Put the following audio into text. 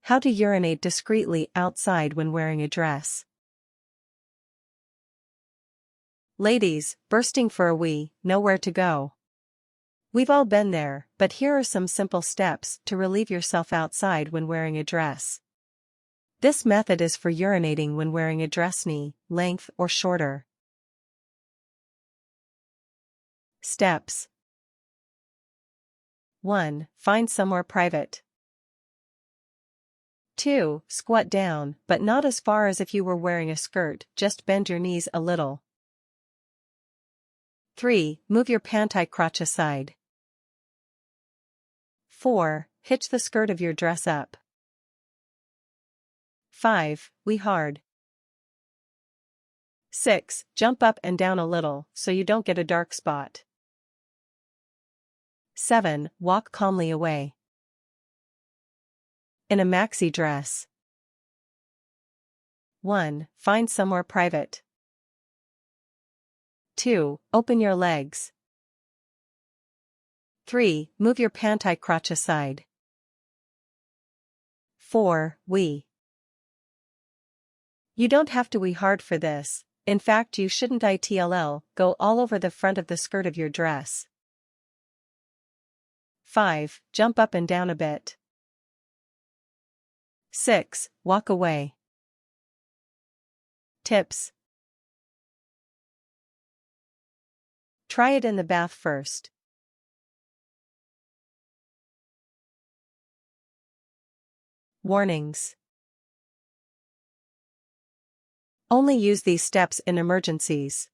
How to urinate discreetly outside when wearing a dress. Ladies, bursting for a wee, nowhere to go. We've all been there, but here are some simple steps to relieve yourself outside when wearing a dress. This method is for urinating when wearing a dress knee length or shorter. Steps. 1. Find somewhere private. 2. Squat down, but not as far as if you were wearing a skirt, just bend your knees a little. 3. Move your pantie crotch aside. 4. Hitch the skirt of your dress up. 5. Wee hard. 6. Jump up and down a little, so you don't get a dark spot. 7. Walk calmly away. In a maxi dress. 1. Find somewhere private. 2. Open your legs. 3. Move your pantie crotch aside. 4. Wee. You don't have to wee hard for this, in fact you shouldn't go all over the front of the skirt of your dress. 5. Jump up and down a bit. 6. Walk away. Tips. Try it in the bath first. Warnings. Only use these steps in emergencies.